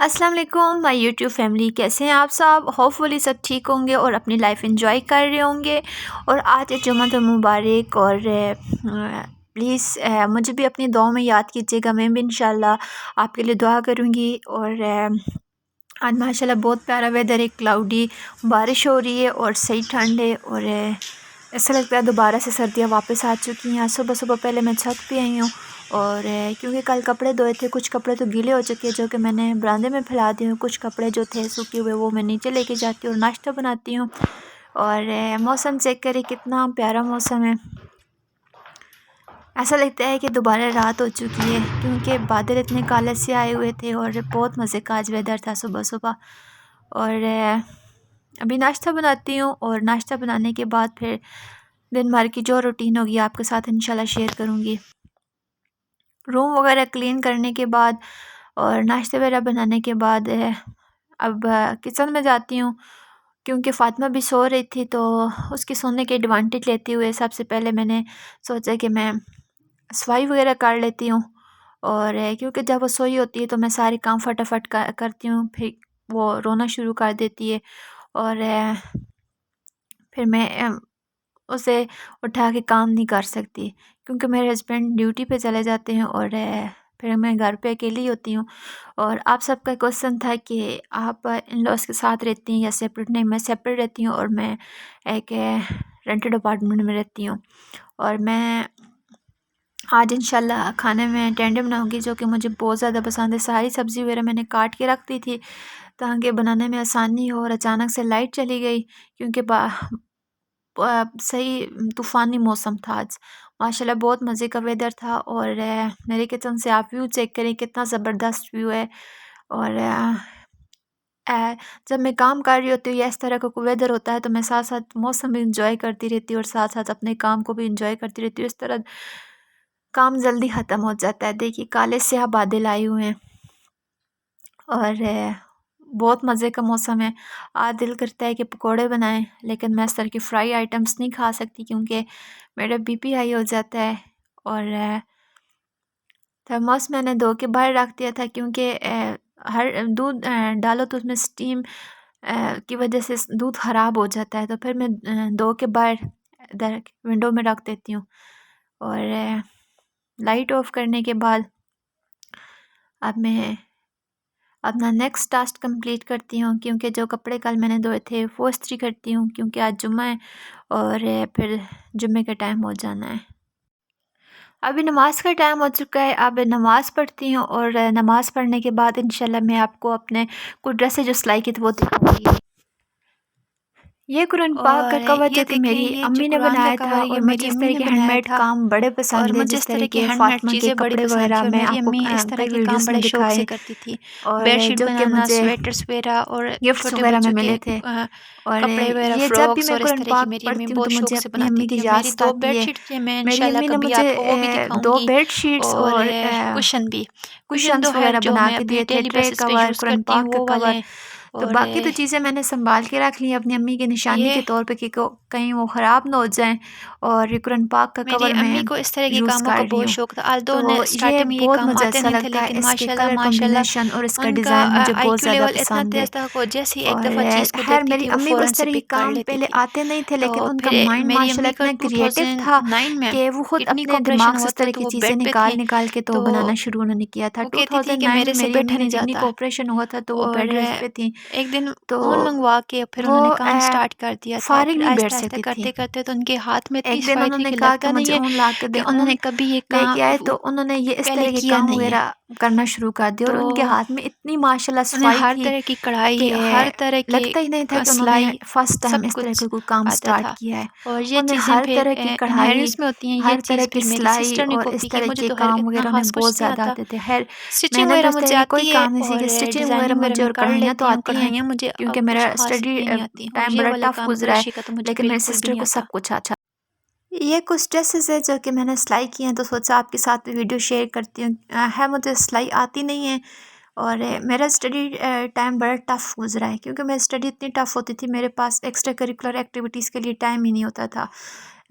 अस्सलाम वालेकुम my YouTube family, कैसे हैं आप सब। होपफुली सब ठीक होंगे और अपनी लाइफ एंजॉय कर रहे होंगे। और आज है जुम्मतुल मुबारक और प्लीज़ मुझे भी अपनी दुआ में याद कीजिएगा। मैं भी इंशाल्लाह आपके लिए दुआ करूँगी। और आज माशाल्लाह बहुत प्यारा वेदर है, क्लाउडी, बारिश हो रही है और सही ठंड है। और ऐसा लगता है दोबारा से सर्दियाँ वापस आ चुकी हैं। आज सुबह सुबह पहले मैं छत पे आई हूँ और क्योंकि कल कपड़े धोए थे, कुछ कपड़े तो गीले हो चुके हैं जो कि मैंने बरामदे में फैला दिए हूँ। कुछ कपड़े जो थे सूखे हुए वो मैं नीचे लेके जाती हूँ और नाश्ता बनाती हूँ। और मौसम चेक करें, कितना प्यारा मौसम है। ऐसा लगता है कि दोबारा रात हो चुकी है क्योंकि बादल इतने काले से आए हुए थे और बहुत मज़े का आज वेदर था सुबह सुबह। और अभी नाश्ता बनाती हूँ और नाश्ता बनाने के बाद फिर दिन भर की जो रूटीन होगी आपके साथ इंशाल्लाह शेयर करूँगी। रूम वगैरह क्लीन करने के बाद और नाश्ते वगैरह बनाने के बाद अब किचन में जाती हूँ क्योंकि फ़ातिमा भी सो रही थी, तो उसके सोने के एडवांटेज लेते हुए सबसे पहले मैंने सोचा कि मैं सफाई वगैरह कर लेती हूँ। और क्योंकि जब वो सोई होती है तो मैं सारे काम फटाफट करती हूँ, फिर वो रोना शुरू कर देती है और फिर मैं उसे उठा के काम नहीं कर सकती क्योंकि मेरे हस्बैंड ड्यूटी पे चले जाते हैं और फिर मैं घर पे अकेली होती हूँ। और आप सबका क्वेश्चन था कि आप इन लॉज के साथ रहती हैं या सेपरेट। नहीं, मैं सेपरेट रहती हूँ और मैं एक रेंटेड अपार्टमेंट में रहती हूँ। और मैं आज इंशाल्लाह खाने में टेंडे बनाऊंगी जो कि मुझे बहुत ज़्यादा पसंद है। सारी सब्ज़ी वगैरह मैंने काट के रख दी थी ताकि बनाने में आसानी हो। और अचानक से लाइट चली गई क्योंकि सही तूफ़ानी मौसम था आज। माशाल्लाह बहुत मज़े का वेदर था। और मेरे किचन से आप व्यू चेक करें, कितना ज़बरदस्त व्यू है। और जब मैं काम कर रही होती हूँ या इस तरह का कोई वेदर होता है तो मैं साथ साथ मौसम भी इंजॉय करती रहती हूँ और साथ साथ अपने काम को भी इंजॉय करती रहती हूँ। इस तरह काम जल्दी ख़त्म हो जाता है। देखिए काले स्याह बादल आए हुए हैं और बहुत मज़े का मौसम है। आज दिल करता है कि पकोड़े बनाएं, लेकिन मैं इस तरह की फ्राई आइटम्स नहीं खा सकती क्योंकि मेरा बीपी हाई हो जाता है। और थर्मस मैंने धो के बाहर रख दिया था क्योंकि हर दूध डालो तो उसमें स्टीम की वजह से दूध ख़राब हो जाता है, तो फिर मैं धो के बाहर इधर विंडो में रख देती हूँ। और लाइट ऑफ करने के बाद अब मैं अपना नेक्स्ट टास्क कंप्लीट करती हूँ क्योंकि जो कपड़े कल मैंने धोए थे वो इस्त्री करती हूँ क्योंकि आज जुम्मा है और फिर जुम्मे का टाइम हो जाना है। अभी नमाज़ का टाइम हो चुका है, अब नमाज़ पढ़ती हूँ और नमाज़ पढ़ने के बाद इंशाल्लाह मैं आपको अपने कुछ ड्रेसेस जो सिलाई की थी वो दिखाऊंगी। ये कुरान पाक का और कवर ये जो कि देखें, मेरी ये जो अम्मी ने कुरान का बनाया था कवर ये और मेरी मुझे इस अम्मी तरह ने के बनाया हैंडमेड था। काम बड़े और पसंद है, मुझे जिस इस तरह तरह की के हैंडमेड फातिमा के चीज़ें बड़ी कपड़े पसंद वगैरह थी और मैं मेरी आपको अम्मी इस तरह कई के काम वीडियोस में बड़े शौक से दिखाए। करती थी। और बेडशीट जो कि बनाना, मुझे स्वेटर्स वगैरह और गिफ्ट्स छोटे वगैरह में बच्चों के मिले थे। और कपड़े वगैरह, ये जब भी फ्रॉक्स मैं और इस कुरान तरह की पाक मेरी अम्मी पढ़ती हूँ तो बहुत मुझे शौक से अपनी बनाती अम्मी की थी। और याद मेरी दो सताती है। बेडशीट थी, मैं मेरी इंशाल्लाह अम्मी ने कभी मुझे आपको वो भी दो दिखाऊंगी। बेड शीट्स और और कुशन भी, कुशन तो कुशन्स खैर वगैरह जो बना मैं के अपनी दिए थे, डेली ट्रे बेसिस पे कवर, यूज़ कुरान करती पाक हूँ का वो वाले कवर। हैं। तो और बाकी तो चीज़ें मैंने संभाल के रख ली अपनी अम्मी के निशानी ये के तौर पे कि कहीं वो ख़राब ना हो जाएं। और ये कुरान पाक का मेरी कवर अम्मी मैं को इस तरह के यूज़ कामों कर का रही बहुत हूँ। शौक था। आल्दो तो उन्हें ये स्टार्टिंग में ये बहुत काम मुझे आते अच्छा नहीं थे, लगता है, लेकिन इसके माशाल्लाह कलर माशाल्लाह कॉम्बिनेशन और इसका उनका डिज़ाइन मुझे बहुत आईक्यू ज़्यादा लेवल इतना पसंद है। तेज़ था कि जैसे ही एक और दफ़ा चीज़ को खैर देखती मेरी थी वो अम्मी को फ़ौरन इस से तरह के पिक कर काम लेती पहले थी। आते नहीं थे, तो लेकिन उनका फिर माइंड मेरी अम्मी माशाल्लाह का इतना क्रिएटिव था 2009 में कि वो खुद किडनी का अपने ऑपरेशन दिमाग से हुआ इस था, तरह तो की वो चीज़ें बेड पे निकाल थी। निकाल के तो तो बनाना शुरू उन्होंने किया था। वो कहती थी कि 2009 में मेरे से मेरी बैठा अम्मी नहीं की किडनी जाता। का ऑपरेशन हुआ था तो वो और बेड रेस्ट पे थी। एक दिन तो ऊन मंगवा के फिर वो उन्होंने काम स्टार्ट कर दिया था। फारिग फिर नहीं बैठ आहिस्ता आहिस्ता सकती थी। करते करते तो उनके हाथ में इतनी एक दिन सफाई थी उन्होंने कि कहा कि लगता नहीं मुझे है ऊन ला के कि दें। उन्होंने ऊन कभी ये लेके आए काम तो उन्होंने ये इस पहले तरह के किया काम नहीं है। वगैरह करना शुरू कर दिया और तो उनके हाथ में इतनी माशाल्लाह उन्हें सफाई हर थी तरह की कढ़ाई, कि हर तरह के लगता ही नहीं था कि उन्होंने सिलाई, फर्स्ट सब टाइम इस तरह कुछ का कोई काम आता स्टार्ट था। किया है। और ये उन्हें चीज़ें हर फिर तरह की कढ़ाई, इनहेरिटेंस में होती हैं। ये हर तरह चीज़ की फिर मेरी सिलाई सिस्टर ने और कॉपी इस की। तरह मुझे के तो खैर काम इतना वगैरह उन्हें ख़ास बहुत कुछ नहीं ज़्यादा आता। आते थे। खैर स्टिचिंग मेहनत वगैरह उस तरह मुझे की कोई आती है काम नहीं और सीखी। स्टिचिंग वगैरह डिज़ाइनिंग वगैरह मुझे मैं और कर कढ़ाइयाँ तो लेती हूँ। आती हैं कढ़ाइयाँ मुझे क्योंकि कुछ मेरा ख़ास स्टडी इतनी नहीं आती। और टाइम ये बड़ा वाले टफ काम गुजरा है, क्रोशे का तो मुझे लेकिन मेरी बिल्कुल भी सिस्टर नहीं को आता। सब कुछ अच्छा। ये कुछ ड्रेसेस है जो कि मैंने सिलाई की हैं, तो सोचा आपके साथ वीडियो शेयर करती हूँ। है मुझे सिलाई आती नहीं है और मेरा स्टडी टाइम बड़ा टफ़ गुजरा है क्योंकि मेरी स्टडी इतनी टफ़ होती थी, मेरे पास एक्स्ट्रा करिकुलर एक्टिविटीज़ के लिए टाइम ही नहीं होता था।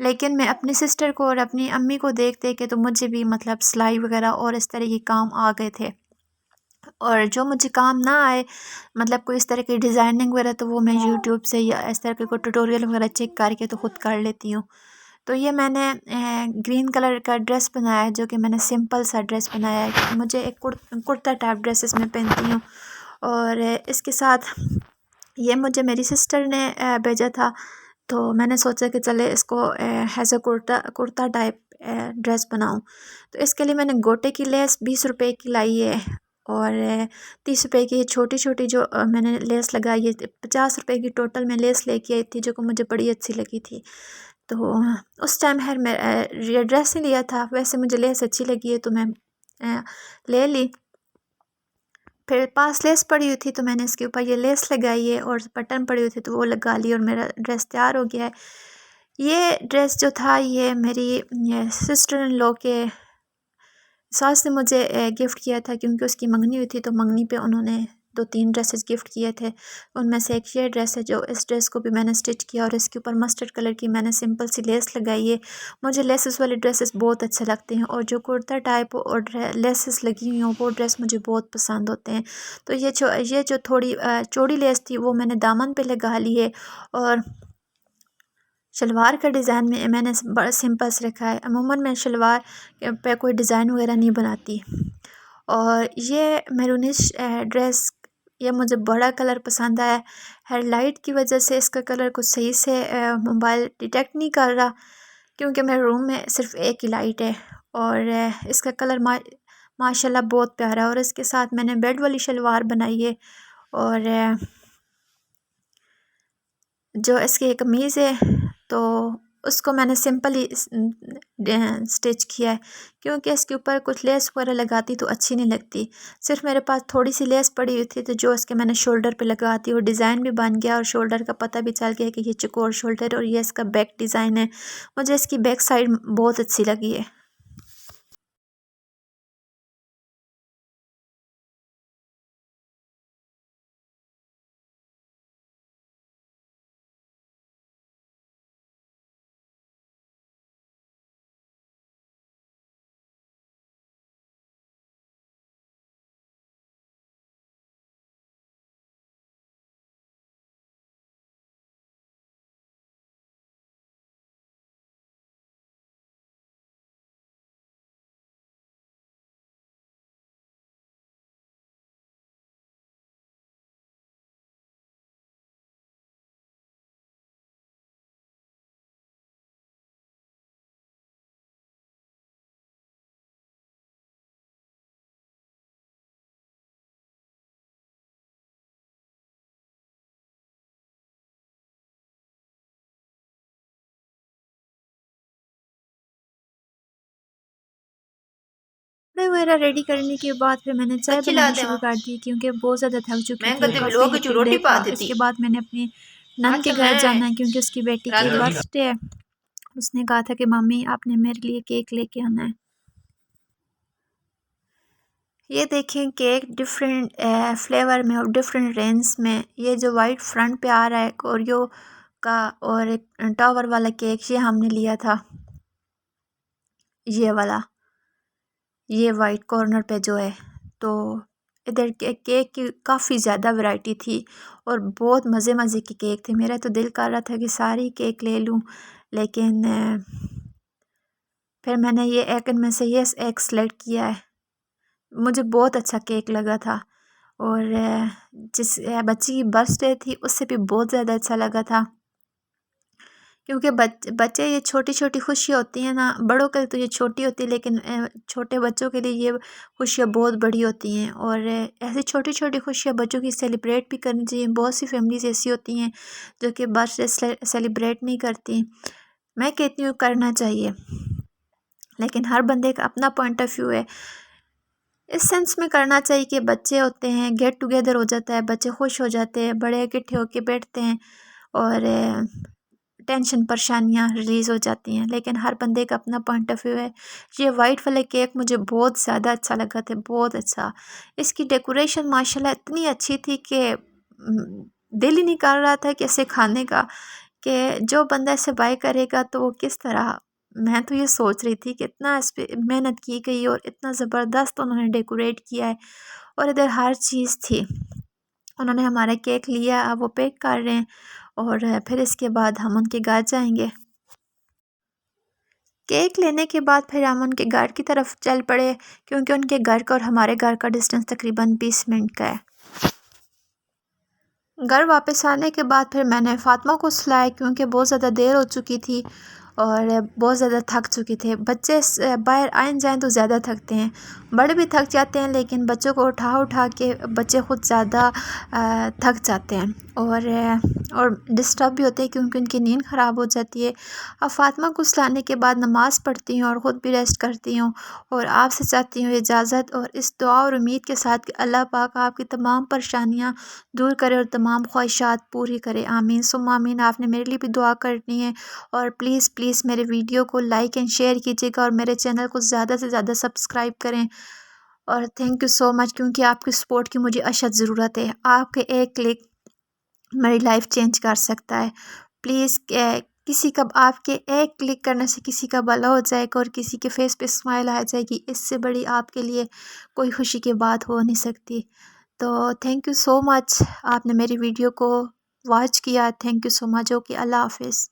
लेकिन मैं अपनी सिस्टर को और अपनी अम्मी को देख देख के तो मुझे भी मतलब सिलाई वगैरह और इस तरह के काम आ गए थे। और जो मुझे काम ना आए, मतलब कोई इस तरह की डिज़ाइनिंग वगैरह, तो वो मैं यूट्यूब से या इस तरह के कोई ट्यूटोरियल वगैरह चेक करके तो ख़ुद कर लेती हूँ। तो ये मैंने ग्रीन कलर का ड्रेस बनाया है, जो कि मैंने सिंपल सा ड्रेस बनाया है। मुझे एक कुर्ता टाइप ड्रेसेस में पहनती हूँ। और इसके साथ ये मुझे मेरी सिस्टर ने भेजा था, तो मैंने सोचा कि चले इसको as a kurta type dress बनाऊं। तो इसके लिए मैंने गोटे की लेस 20 रुपए की लाई है, और 30 रुपए की छोटी छोटी जो मैंने लेस लगाई है। 50 रुपए की टोटल मैं लेस लेके आई थी, जो कि मुझे बड़ी अच्छी लगी थी। तो उस टाइम खैर मैं ये ड्रेस ही लिया था, वैसे मुझे लेस अच्छी लगी है तो मैं ले ली। फिर पास लेस पड़ी हुई थी, तो मैंने इसके ऊपर ये लेस लगाई है, और बटन पड़ी हुई थी तो वो लगा ली, और मेरा ड्रेस तैयार हो गया है। ये ड्रेस जो था, ये मेरी सिस्टर इन लॉ के सास ने मुझे गिफ्ट किया था, क्योंकि उसकी मंगनी हुई थी, तो मंगनी पे उन्होंने 2-3 ड्रेसेस गिफ्ट किए थे। उनमें से एक ये ड्रेस है, जो इस ड्रेस को भी मैंने स्टिच किया, और इसके ऊपर मस्टर्ड कलर की मैंने सिंपल सी लेस लगाई है। मुझे लेसेस वाले ड्रेसेस बहुत अच्छे लगते हैं, और जो कुर्ता टाइप और लेसेस लगी हुई हों वो ड्रेस मुझे बहुत पसंद होते हैं। तो ये जो थोड़ी चौड़ी लेस थी, वो मैंने दामन पे लगा ली है। और शलवार का डिज़ाइन में मैंने बड़ा सिंपल से रखा है। अमूमन मैं शलवार पे कोई डिज़ाइन वगैरह नहीं बनाती। और ये मैरूनिश ड्रेस, ये मुझे बड़ा कलर पसंद आया। हेडलाइट की वजह से इसका कलर कुछ सही से मोबाइल डिटेक्ट नहीं कर रहा, क्योंकि मेरे रूम में सिर्फ एक ही लाइट है। और इसका कलर माशाल्लाह बहुत प्यारा है। और इसके साथ मैंने बेड वाली शलवार बनाई है, और जो इसकी कमीज़ है, तो उसको मैंने सिंपल ही स्टिच किया है, क्योंकि इसके ऊपर कुछ लेस वगैरह लगाती तो अच्छी नहीं लगती। सिर्फ मेरे पास थोड़ी सी लेस पड़ी हुई थी, तो जो इसके मैंने शोल्डर पे लगा दी, और डिज़ाइन भी बन गया, और शोल्डर का पता भी चल गया कि ये चौकोर शोल्डर है। और ये इसका बैक डिज़ाइन है, मुझे इसकी बैक साइड बहुत अच्छी लगी है। कपड़े वगैरह रेडी करने के बाद फिर मैंने चाय बनानी शुरू कर दी, क्योंकि बहुत ज़्यादा थक चुकी थी और काफ़ी हेक्टिक डे था। इसके बाद मैंने अपनी नन के घर जाना है, क्योंकि उसकी बेटी की बर्थडे है। उसने कहा था कि मम्मी आपने मेरे लिए केक लेके आना है। ये देखें केक डिफरेंट फ्लेवर में और डिफरेंट रेंज में। ये जो वाइट फ्रंट पे आ रहा है ओरियो का, और एक टावर वाला केक ये हमने लिया था, ये वाला, ये वाइट कॉर्नर पे जो है। तो इधर केक की काफ़ी ज़्यादा वैरायटी थी, और बहुत मज़े मज़े के केक थे। मेरा तो दिल कर रहा था कि सारी केक ले लूँ, लेकिन फिर मैंने ये एक इनमें से ये एक सेलेक्ट किया है। मुझे बहुत अच्छा केक लगा था, और जिस बच्ची की बर्थडे थी उससे भी बहुत ज़्यादा अच्छा लगा था, क्योंकि बच्चे ये छोटी छोटी खुशियाँ होती हैं ना, बड़ों के लिए तो ये छोटी होती है, लेकिन छोटे बच्चों के लिए ये खुशियाँ बहुत बड़ी होती हैं। और ऐसी छोटी छोटी खुशियाँ बच्चों की सेलिब्रेट भी करनी चाहिए। बहुत सी फैमिलीज ऐसी होती हैं जो कि बर्थडे सेलिब्रेट नहीं करती। मैं कहती हूँ करना चाहिए, लेकिन हर बंदे का अपना पॉइंट ऑफ व्यू है। इस सेंस में करना चाहिए कि बच्चे होते हैं, गेट टुगेदर हो जाता है, बच्चे खुश हो जाते हैं, बड़े इकट्ठे होके बैठते हैं, और टेंशन परेशानियाँ रिलीज़ हो जाती हैं। लेकिन हर बंदे का अपना पॉइंट ऑफ व्यू है। ये वाइट वाला केक मुझे बहुत ज़्यादा अच्छा लगा था, बहुत अच्छा। इसकी डेकोरेशन माशाल्लाह इतनी अच्छी थी कि दिल ही नहीं कर रहा था कि इसे खाने का, कि जो बंदा इसे बाय करेगा तो वो किस तरह मैं तो ये सोच रही थी कि इतना इस पे मेहनत की गई और इतना ज़बरदस्त उन्होंने डेकोरेट किया है और इधर हर चीज़ थी। उन्होंने हमारा केक लिया, अब वो पैक कर रहे हैं और फिर इसके बाद हम उनके घर जाएंगे। केक लेने के बाद फिर हम उनके घर की तरफ चल पड़े, क्योंकि उनके घर का और हमारे घर का डिस्टेंस तकरीबन 20 मिनट का है। घर वापस आने के बाद फिर मैंने फ़ातिमा को सुलाया, क्योंकि बहुत ज़्यादा देर हो चुकी थी और बहुत ज़्यादा थक चुके थे। बच्चे बाहर आए जाएँ तो ज़्यादा थकते हैं, बड़े भी थक जाते हैं, लेकिन बच्चों को उठा उठा के बच्चे ख़ुद ज़्यादा थक जाते हैं और डिस्टर्ब भी होते हैं, क्योंकि उनकी नींद ख़राब हो जाती है। अब फ़ातिमा को सुलाने के बाद नमाज़ पढ़ती हूँ और ख़ुद भी रेस्ट करती हूँ और आपसे चाहती हूँ इजाज़त, और इस दुआ और उम्मीद के साथ कि अल्लाह पाक आपकी तमाम परेशानियाँ दूर करे और तमाम ख्वाहिशात पूरी करे। आमीन सुम्मा आमीन। आपने मेरे लिए भी दुआ करनी है और प्लीज़ प्लीज़ मेरे वीडियो को लाइक एंड शेयर कीजिएगा और मेरे चैनल को ज़्यादा से ज़्यादा सब्सक्राइब करें। और थैंक यू सो मच, क्योंकि आपकी सपोर्ट की मुझे अशद ज़रूरत है। आपके एक क्लिक मेरी लाइफ चेंज कर सकता है। प्लीज़ किसी का आपके एक क्लिक करने से किसी का भला हो जाएगा और किसी के फेस पे स्माइल आ जाएगी। इससे बड़ी आपके लिए कोई खुशी की बात हो नहीं सकती। तो थैंक यू सो मच, आपने मेरी वीडियो को वॉच किया। Thank you so much. Okay, अल्लाह हाफ़िज़।